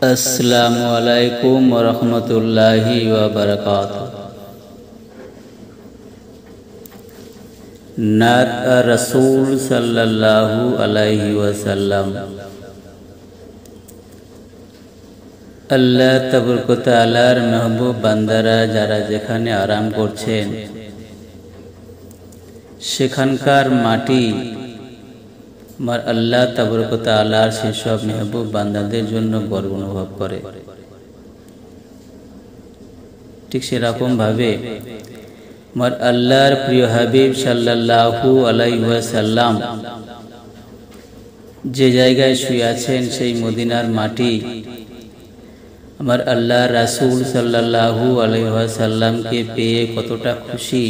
अस्सलामु अलैकुम वरहमतुल्लाहि वबरकातुहू। नात रसूल सल्लल्लाहु अलैहि वसल्लम। আল্লাহ তাবারক ওয়া তাআলার মেহবুব বান্দারা যারা যেখানে আরাম করছেন সেখানকার মাটি আমার আল্লাহ তাবারক ওয়া তাআলার সেসব মেহবুব বান্দাদের জন্য গর্ব অনুভব করে। ঠিক সেরকম ভাবে আমার আল্লাহর প্রিয় হাবিব সাল্লাল্লাহু আলাইহি ওয়াসাল্লাম যে জায়গায় শুয়ে আছেন সেই মদিনার মাটি আমার আল্লাহ রাসূল সাল্লাল্লাহু আলাইহি ওয়াসাল্লামকে পেয়ে কতটা খুশি,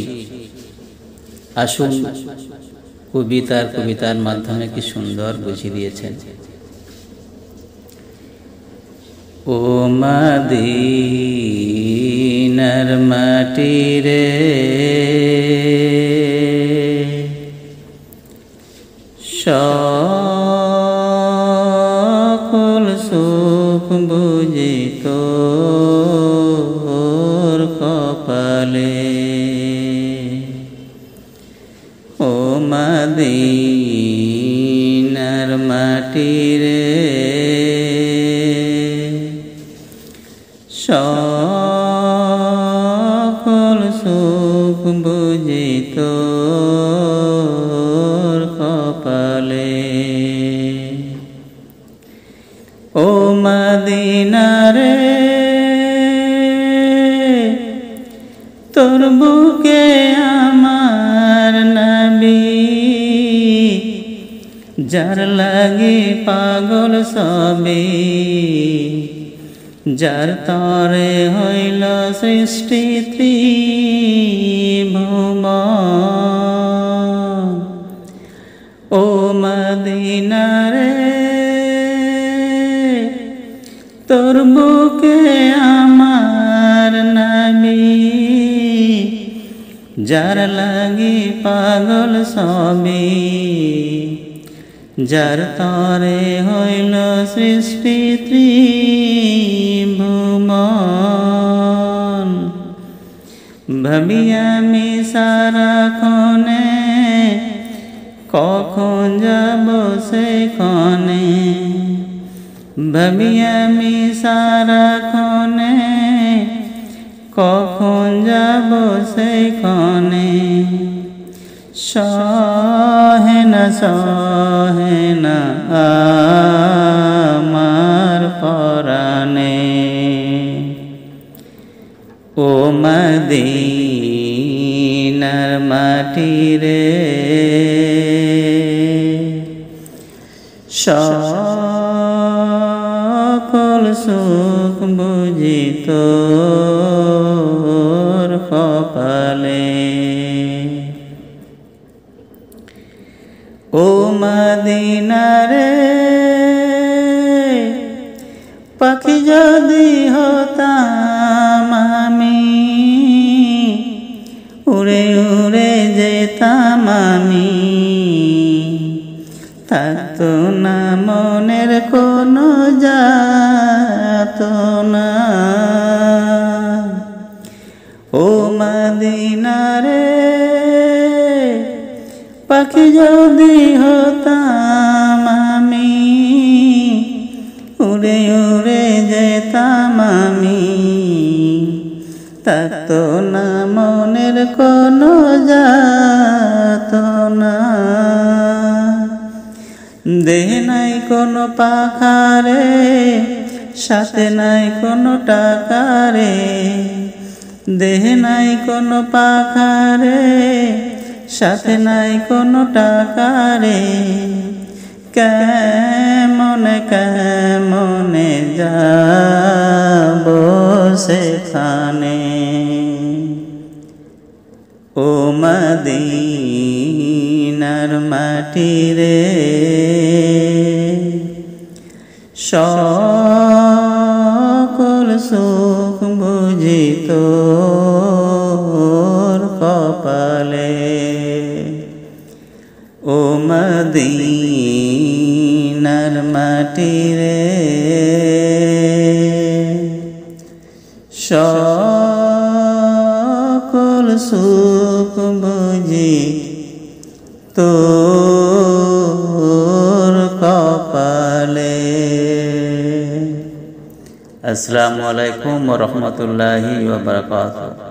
আসুন কবিতার মাধ্যমে কি সুন্দর বুঝিয়ে দিয়েছেন। ও মদিনার মাটি রে সকল সুখ বুঝি তোর কপালে। ও মদিনার মাটি রে সকল সুখ বুঝি তোর কপালে। ও মদিনা রে তোর বুকে আমার নবী, যার লাগি পাগল সবে, যার তরে হইল সৃষ্টি ত্রিভুবন। ও মদিনা রে তোর বুকে আমার নবী, যার লাগি পাগল সবে, যার তরে হইল সৃষ্টি ত্রিভুবন। ভাবি আমি সারাক্ষণে কখন যাব সেখানে, ভাবি আমি সারাক্ষণে কখন যাব সেখানে। সহে না আমার পরাণে। ও মদিনার মাটি রে সকল সুখ বুঝি তোর কপালে। ও মদিনা রে পাখি যদি হতাম আমি, উড়ে উড়ে যেতাম আমি, থাকতো না মনের কোনো যাতনা। ও মদিনা রে পাখি যদি হতাম আমি, উড়ে উড়ে যেতাম আমি, থাকতো না মনের কোনো যাতনা। দেহ নাই কোনো পাখারে, সাথে নাই কোনো টাকারে, দেহ নাই কোনো পাখারে, সাথে নাই কোনো টাকারে, কেমনে কেমনে যাব সেখানে। ও মদিনার মাটি রে সকল সুখ বুঝি তোর কপালে। ও মদিনার মাটি রে সকল সুখ বুঝি তোর কপালে। আসসালামু আলাইকুম ওয়া রাহমাতুল্লাহি ওয়া বারাকাতুহু।